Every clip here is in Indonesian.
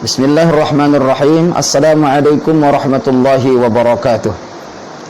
Bismillahirrahmanirrahim. Assalamualaikum warahmatullahi wabarakatuh.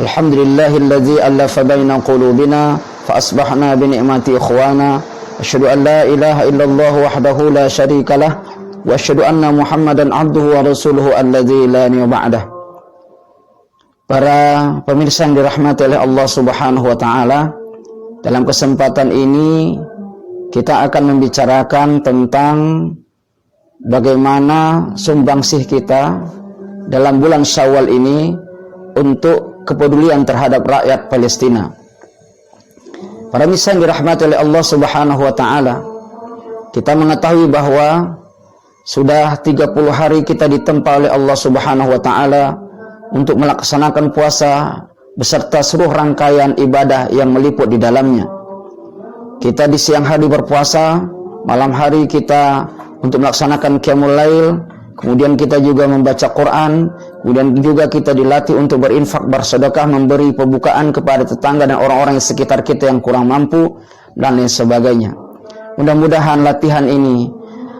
Alhamdulillahilladzi allafa baina qulubina fa asbahna bi ni'mati ikhwana. Asyhadu an la ilaha illallah wahdahu la syarikalah wa asyhadu anna Muhammadan abduhu wa rasuluhu alladzi la nabiyya ba'dah. Para pemirsa yang dirahmati oleh Allah Subhanahu wa taala, dalam kesempatan ini kita akan membicarakan tentang bagaimana sumbangsih kita dalam bulan Syawal ini untuk kepedulian terhadap rakyat Palestina. Para pemirsa yang dirahmati oleh Allah Subhanahu wa taala, kita mengetahui bahwa sudah 30 hari kita ditempa oleh Allah Subhanahu wa taala untuk melaksanakan puasa beserta seluruh rangkaian ibadah yang meliput di dalamnya. Kita di siang hari berpuasa, malam hari kita untuk melaksanakan qiyamul lail, kemudian kita juga membaca Quran, kemudian juga kita dilatih untuk berinfak, bersedekah, memberi pembukaan kepada tetangga dan orang-orang di sekitar kita yang kurang mampu, dan lain sebagainya. Mudah-mudahan latihan ini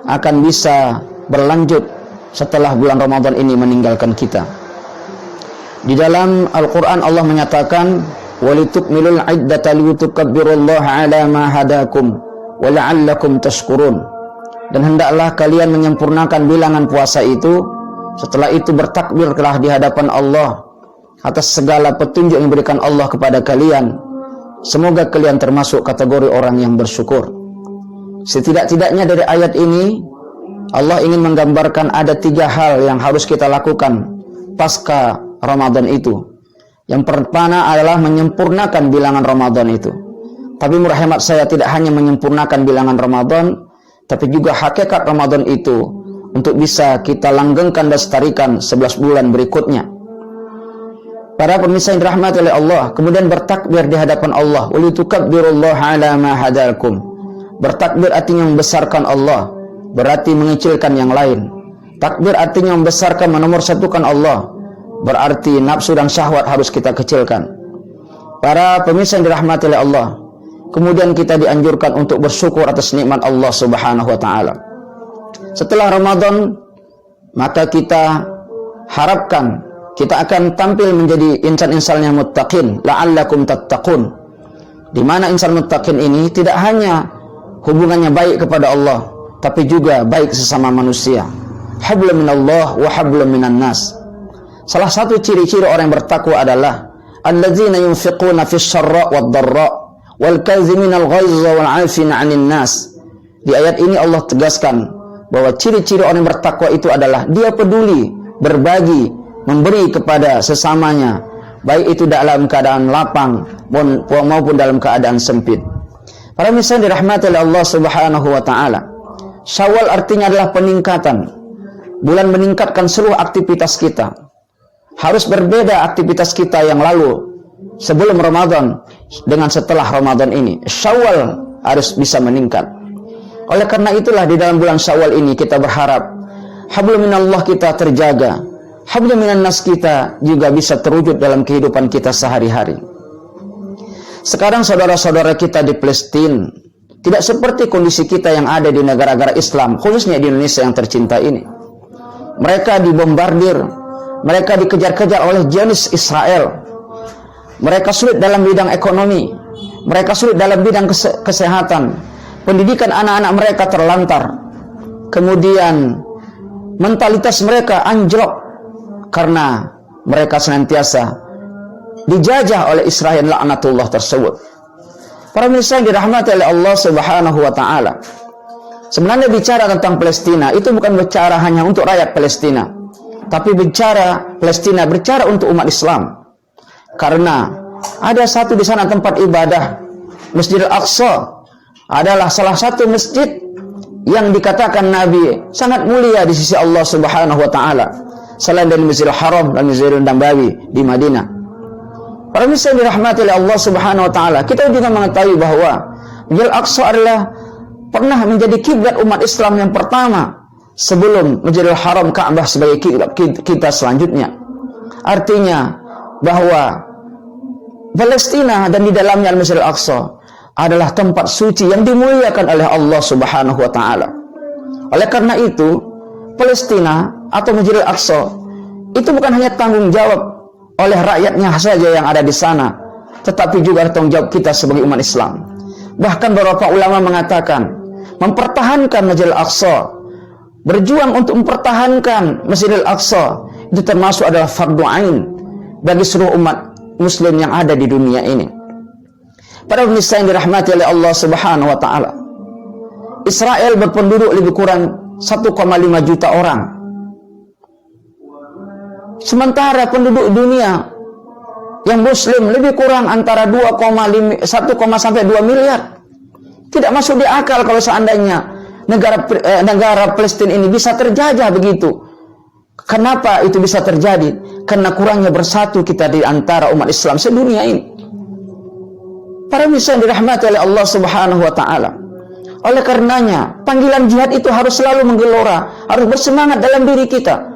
akan bisa berlanjut setelah bulan Ramadan ini meninggalkan kita. Di dalam Al-Quran Allah menyatakan, walitukmilul iddata litukabbirullaha ala ma hadakum wa la'allakum tashkurun. Dan hendaklah kalian menyempurnakan bilangan puasa itu, setelah itu bertakbirlah di hadapan Allah atas segala petunjuk yang diberikan Allah kepada kalian. Semoga kalian termasuk kategori orang yang bersyukur. Setidak-tidaknya dari ayat ini Allah ingin menggambarkan ada 3 hal yang harus kita lakukan pasca Ramadan itu. Yang pertama adalah menyempurnakan bilangan Ramadan itu. Tapi murah hemat saya, tidak hanya menyempurnakan bilangan Ramadan, tapi juga hakikat Ramadan itu untuk bisa kita langgengkan dan lestarikan 11 bulan berikutnya. Para pemirsa yang dirahmati oleh Allah, kemudian bertakbir di hadapan Allah, walitukabbirullaha ala ma hadakum. Bertakbir artinya membesarkan Allah, berarti mengecilkan yang lain. Takbir artinya membesarkan, menomorsatukan Allah, berarti nafsu dan syahwat harus kita kecilkan. Para pemirsa yang dirahmati oleh Allah, kemudian kita dianjurkan untuk bersyukur atas nikmat Allah Subhanahu wa taala. Setelah Ramadan, maka kita harapkan kita akan tampil menjadi insan-insan yang muttaqin, la'allakum tattaqun. Di mana insan muttaqin ini tidak hanya hubungannya baik kepada Allah, tapi juga baik sesama manusia. Hablum minallah wa hablum minan nas. Salah satu ciri-ciri orang yang bertakwa adalah alladzina yunfiquna fis syarra wad dharra wal kaziminal ghaizza wal 'afina 'anil nas. Di ayat ini Allah tegaskan bahwa ciri-ciri orang yang bertakwa itu adalah dia peduli, berbagi, memberi kepada sesamanya, baik itu dalam keadaan lapang maupun dalam keadaan sempit. Para pemirsa dirahmati oleh Allah Subhanahu wa taala, Syawal artinya adalah peningkatan. Bulan meningkatkan seluruh aktivitas kita. Harus berbeda aktivitas kita yang lalu sebelum Ramadan dengan setelah Ramadan ini. Syawal harus bisa meningkat. Oleh karena itulah di dalam bulan Syawal ini kita berharap hablum minallah kita terjaga, hablum minan nas kita juga bisa terwujud dalam kehidupan kita sehari-hari. Sekarang saudara-saudara kita di Palestina tidak seperti kondisi kita yang ada di negara-negara Islam, khususnya di Indonesia yang tercinta ini. Mereka dibombardir, mereka dikejar-kejar oleh Zionis Israel. Mereka sulit dalam bidang ekonomi, mereka sulit dalam bidang kesehatan, pendidikan anak-anak mereka terlantar. Kemudian mentalitas mereka anjlok karena mereka senantiasa dijajah oleh Israel laknatullah tersebut. Para pemirsa yang dirahmati oleh Allah Subhanahu wa taala, sebenarnya bicara tentang Palestina itu bukan bicara hanya untuk rakyat Palestina, tapi bicara Palestina, bicara untuk umat Islam. Karena ada satu di sana tempat ibadah, Masjid Al-Aqsa adalah salah satu masjid yang dikatakan Nabi sangat mulia di sisi Allah Subhanahu wa taala, selain dari Masjidil Haram dan Masjidil Nabawi di Madinah. Para pemirsa yang dirahmati oleh Allah Subhanahu wa taala, kita juga mengetahui bahwa Masjidil Aqsa adalah pernah menjadi kiblat umat Islam yang pertama sebelum Masjidil Haram, Ka'bah sebagai kiblat kita selanjutnya. Artinya bahwa Palestina dan di dalamnya Al-Masjidil Aqsa adalah tempat suci yang dimuliakan oleh Allah Subhanahu wa taala. Oleh karena itu, Palestina atau Masjidil Aqsa itu bukan hanya tanggung jawab oleh rakyatnya saja yang ada di sana, tetapi juga tanggung jawab kita sebagai umat Islam. Bahkan beberapa ulama mengatakan mempertahankan Masjidil Aqsa, berjuang untuk mempertahankan Masjidil Aqsa itu termasuk adalah fardu ain bagi seluruh umat muslim yang ada di dunia ini. Para pemirsa yang dirahmati oleh Allah Subhanahu wa taala, Israel berpenduduk lebih kurang 1,5 juta orang. Sementara penduduk dunia yang muslim lebih kurang antara 1, sampai 2 miliar. Tidak masuk di akal kalau seandainya negara Palestina ini bisa terjajah begitu. Kenapa itu bisa terjadi? Karena kurangnya bersatu kita di antara umat Islam sedunia ini. Para pemirsa yang dirahmati oleh Allah Subhanahu wa taala. Oleh karenanya, panggilan jihad itu harus selalu menggelora, harus bersemangat dalam diri kita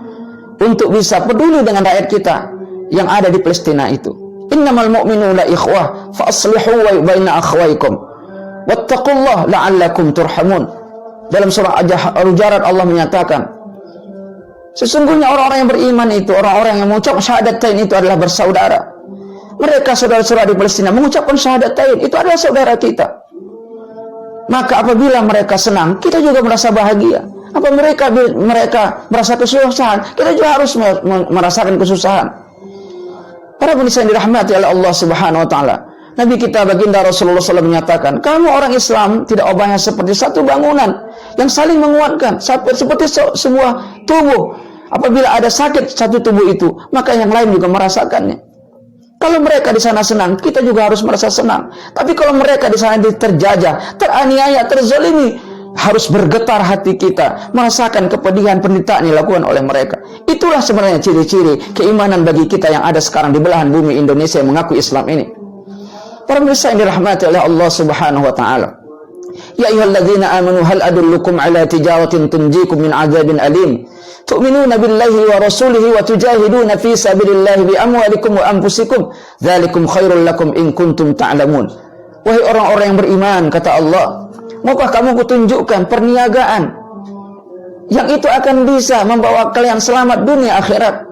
untuk bisa peduli dengan rakyat kita yang ada di Palestina itu. Innamal mu'minuna ikhwah fa aslihu baina akhwaykum wattaqullaha la'allakum turhamun. Dalam surah Al-Hujurat Allah menyatakan, sesungguhnya orang-orang yang beriman itu, orang-orang yang mengucap syahadatain itu adalah bersaudara. Mereka saudara-saudara di Palestina mengucapkan syahadatain, itu adalah saudara kita. Maka apabila mereka senang, kita juga merasa bahagia. Apa mereka merasa kesusahan, kita juga harus merasakan kesusahan. Para pemirsa yang dirahmati oleh Allah Subhanahu wa taala, Nabi kita baginda Rasulullah SAW menyatakan, kamu orang Islam tidak ubahnya seperti satu bangunan yang saling menguatkan, seperti sebuah tubuh. Apabila ada sakit satu tubuh itu, maka yang lain juga merasakannya. Kalau mereka di sana senang, kita juga harus merasa senang. Tapi kalau mereka di sana terjajah, teraniaya, terzalimi, harus bergetar hati kita, merasakan kepedihan penderitaan yang dilakukan oleh mereka. Itulah sebenarnya ciri-ciri keimanan bagi kita yang ada sekarang di belahan bumi Indonesia yang mengaku Islam ini. Para pemirsa yang dirahmati oleh Allah Subhanahu wa taala. Ya ayyuhalladzina amanu hal adullukum ala tijaratin tunjikum min adzabin alim. Tu'minuna billahi wa rasulihi wa tujahiduna fi sabilillahi bi amwalikum wa anfusikum. Dzalikum khairul lakum in kuntum ta'lamun. Wahai orang-orang yang beriman, kata Allah, maukah kamu kutunjukkan perniagaan yang itu akan bisa membawa kalian selamat dunia akhirat?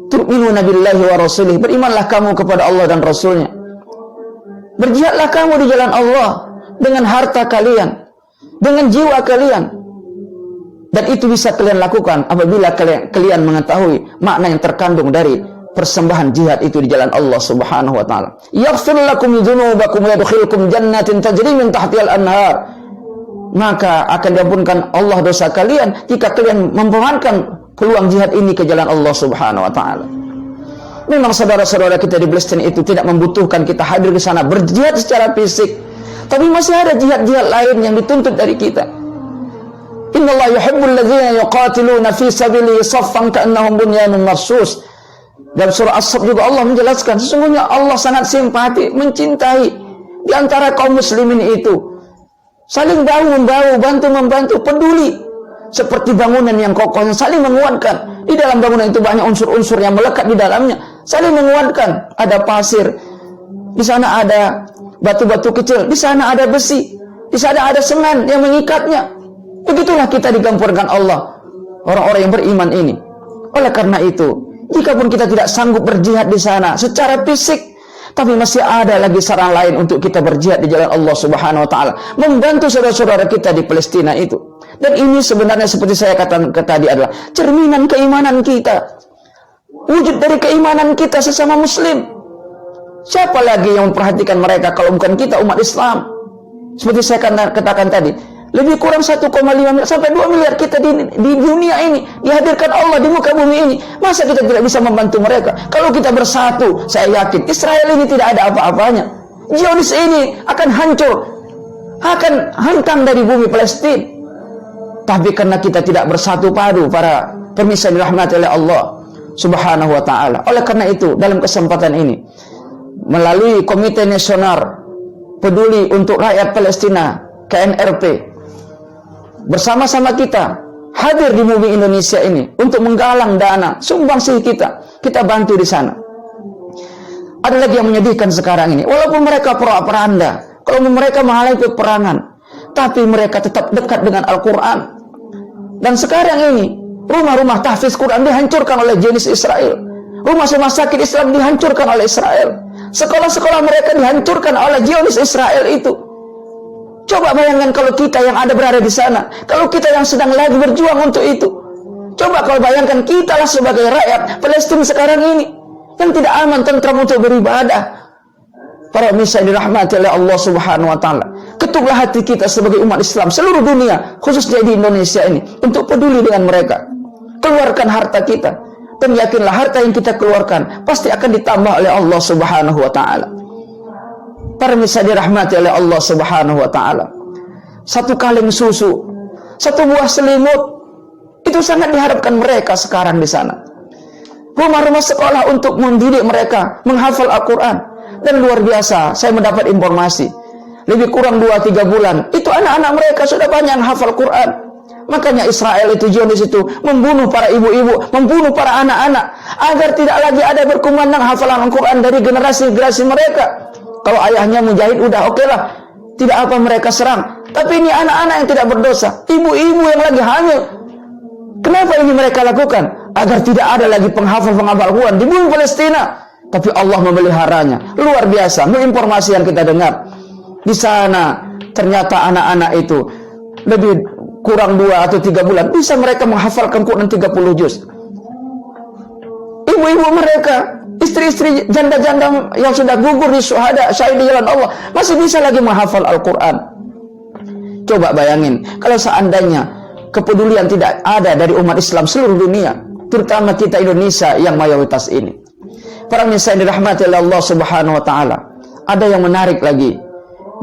Tu'minuna billahi wa rasulihi. Berimanlah kamu kepada Allah dan Rasulnya. Berjihadlah kamu di jalan Allah dengan harta kalian, dengan jiwa kalian. Dan itu bisa kalian lakukan apabila kalian mengetahui makna yang terkandung dari persembahan jihad itu di jalan Allah Subhanahu wa taala. Yaghfir lakum dzunubakum wa yadkhilukum jannatin tajri min tahtihal anhar. Maka akan diampunkan Allah dosa kalian jika kalian mempertahankan peluang jihad ini ke jalan Allah Subhanahu wa taala. Memang saudara-saudara kita di Palestina itu tidak membutuhkan kita hadir ke sana berjihad secara fisik, tapi masih ada jihad-jihad lain yang dituntut dari kita. Innallaha yuhibbul ladzina yuqatiluna fi sabilihi saffan ka'annahum bunyanun marsus. Dalam surah As-Saff juga Allah menjelaskan, sesungguhnya Allah sangat simpati, mencintai di antara kaum muslimin itu saling bahu-membahu, bantu-membantu, peduli seperti bangunan yang kokoh yang saling menguatkan. Di dalam bangunan itu banyak unsur-unsur yang melekat di dalamnya, saling menguatkan. Ada pasir, di sana ada batu-batu kecil, di sana ada besi, di sana ada semen yang mengikatnya. Begitulah kita digempurkan Allah, orang-orang yang beriman ini. Oleh karena itu, jikapun kita tidak sanggup berjihad di sana secara fisik, tapi masih ada lagi saran lain untuk kita berjihad di jalan Allah Subhanahu wa taala, membantu saudara-saudara kita di Palestina itu. Dan ini sebenarnya seperti saya katakan tadi adalah cerminan keimanan kita, wujud dari keimanan kita sesama muslim. Siapa lagi yang memperhatikan mereka kalau bukan kita, umat Islam? Seperti saya katakan tadi, lebih kurang 1,5 miliar sampai 2 miliar kita di dunia ini, dihadirkan Allah di muka bumi ini. Masa kita tidak bisa membantu mereka? Kalau kita bersatu, saya yakin Israel ini tidak ada apa-apanya. Zionis ini akan hancur, akan hantam dari bumi Palestina. Tapi karena kita tidak bersatu padu, para pemirsa dirahmati oleh Allah Subhanahu wa taala. Oleh karena itu, dalam kesempatan ini, melalui Komite Nasional Peduli untuk Rakyat Palestina, KNRP, bersama-sama kita hadir di bumi Indonesia ini untuk menggalang dana sumbangsih kita bantu di sana. Ada lagi yang menyedihkan sekarang ini, walaupun mereka propaganda, kalau mereka menghalangi peperangan, tapi mereka tetap dekat dengan Al-Quran. Dan sekarang ini Rumah-rumah tahfiz Quran dihancurkan oleh Zionis Israel. Rumah-rumah sakit Islam dihancurkan oleh Israel. Sekolah-sekolah mereka dihancurkan oleh Zionis Israel itu. Coba bayangkan kalau kita yang ada berada di sana, kalau kita yang sedang lagi berjuang untuk itu. Coba kalau bayangkan kita lah sebagai rakyat Palestina sekarang ini yang tidak aman, tentram untuk beribadah. Para pemirsa yang dirahmati oleh Allah Subhanahu wa taala, ketuklah hati kita sebagai umat Islam seluruh dunia, khususnya di Indonesia ini, untuk peduli dengan mereka. Keluarkan harta kita, dan yakinlah harta yang kita keluarkan pasti akan ditambah oleh Allah Subhanahu wa taala. Para pemirsa dirahmati oleh Allah Subhanahu wa taala, satu kaleng susu, satu buah selimut, itu sangat diharapkan mereka sekarang di sana. Rumah-rumah sekolah untuk mendidik mereka menghafal Al-Quran. Dan luar biasa, saya mendapat informasi, lebih kurang 2-3 bulan, itu anak-anak mereka sudah banyak hafal Quran. Makanya Israel itu, Zionis itu, membunuh para ibu-ibu, membunuh para anak-anak, agar tidak lagi ada berkumandang hafalan Al-Quran dari generasi-generasi mereka. Kalau ayahnya mujahid, udah oke lah, tidak apa mereka serang. Tapi ini anak-anak yang tidak berdosa, ibu-ibu yang lagi hamil. Kenapa ini mereka lakukan? Agar tidak ada lagi penghafal-penghafal Quran di bumi Palestina. Tapi Allah memeliharanya. Luar biasa. Informasi yang kita dengar di sana, ternyata anak-anak itu lebih kurang 2 atau 3 bulan bisa mereka menghafalkan Quran 30 juz. Ibu-ibu mereka, istri-istri janda-janda yang sudah gugur di syuhada, syahid di jalan Allah, masih bisa lagi menghafal Al-Quran. Coba bayangin, kalau seandainya kepedulian tidak ada dari umat Islam seluruh dunia, terutama kita Indonesia yang mayoritas ini. Para pemirsa yang dirahmati oleh Allah Subhanahu wa taala, ada yang menarik lagi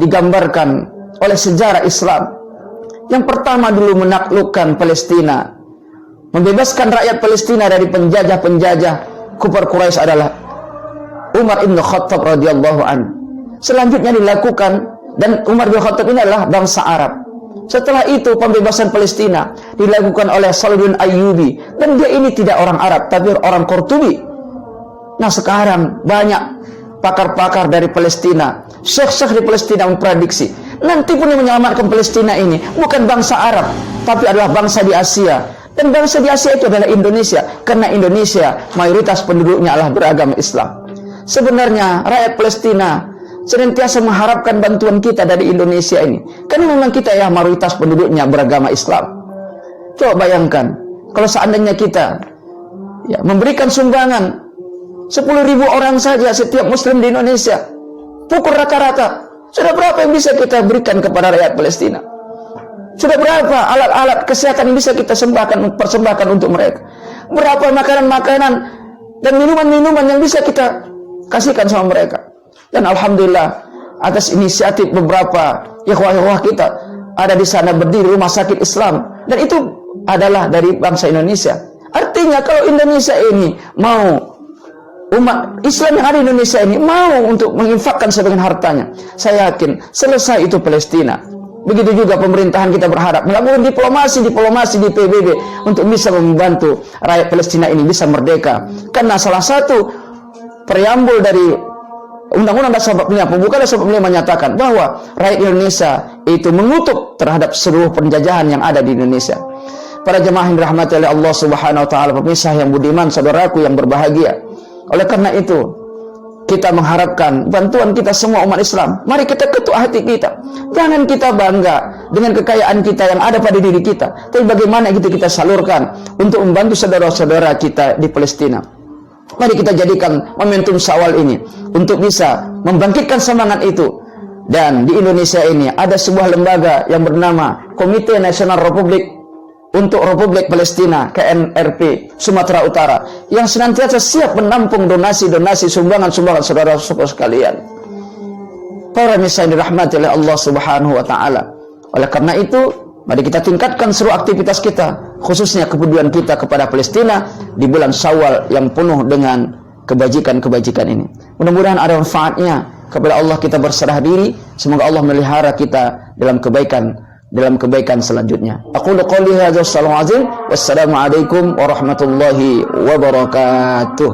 digambarkan oleh sejarah Islam. Yang pertama dulu menaklukkan Palestina, membebaskan rakyat Palestina dari penjajah-penjajah kufar Quraisy adalah Umar bin Khattab radhiyallahu anhu. Selanjutnya dilakukan, dan Umar bin Khattab ini adalah bangsa Arab. Setelah itu pembebasan Palestina dilakukan oleh Salahuddin Ayyubi, dan dia ini tidak orang Arab tapi orang Qurtubi. Nah sekarang banyak pakar-pakar dari Palestina, syekh-syekh di Palestina memprediksi nanti pun yang menyelamatkan Palestina ini bukan bangsa Arab, tapi adalah bangsa di Asia. Dan bangsa di Asia itu adalah Indonesia, karena Indonesia mayoritas penduduknya adalah beragama Islam. Sebenarnya rakyat Palestina senantiasa mengharapkan bantuan kita dari Indonesia ini, karena memang kita ya mayoritas penduduknya beragama Islam. Coba bayangkan kalau seandainya kita ya memberikan sumbangan 10.000 orang saja setiap muslim di Indonesia, pukul rata-rata, sudah berapa yang bisa kita berikan kepada rakyat Palestina? Sudah berapa alat-alat kesehatan yang bisa kita persembahkan untuk mereka? Berapa makanan-makanan dan minuman-minuman yang bisa kita kasihkan sama mereka? Dan alhamdulillah atas inisiatif beberapa ikhwah-ikhwah kita ada di sana berdiri rumah sakit Islam, dan itu adalah dari bangsa Indonesia. Artinya kalau Indonesia ini mau, umat Islam yang ada di Indonesia ini mau untuk menginfakkan sebagian hartanya, saya yakin selesai itu Palestina. Begitu juga pemerintahan kita berharap melakukan diplomasi di PBB untuk bisa membantu rakyat Palestina ini bisa merdeka. Karena salah satu preambul dari Undang-Undang Dasar 45, pembuka Dasar 45 menyatakan bahwa rakyat Indonesia itu mengutuk terhadap seluruh penjajahan yang ada di Indonesia. Para jemaah yang dirahmati oleh Allah Subhanahu wa taala, pemirsa yang budiman, saudaraku yang berbahagia. Oleh karena itu, kita mengharapkan bantuan kita semua umat Islam. Mari kita ketuk hati kita. Jangan kita bangga dengan kekayaan kita yang ada pada diri kita, tapi bagaimana kita salurkan untuk membantu saudara-saudara kita di Palestina. Mari kita jadikan momentum Syawal ini untuk bisa membangkitkan semangat itu. Dan di Indonesia ini ada sebuah lembaga yang bernama Komite Nasional untuk Republik Palestina, KNRP Sumatera Utara, yang senantiasa siap menampung donasi-donasi, sumbangan-sumbangan saudara-saudara sekalian. Para pemirsa yang dirahmati oleh Allah Subhanahu wa taala. Oleh karena itu, mari kita tingkatkan seluruh aktivitas kita, khususnya kepedulian kita kepada Palestina di bulan Syawal yang penuh dengan kebajikan-kebajikan ini. Mudah-mudahan ada manfaatnya. Kepada Allah kita berserah diri, semoga Allah melihara kita dalam kebaikan selanjutnya. Aqulu qouli hadza, wassalamu alaikum warahmatullahi wabarakatuh.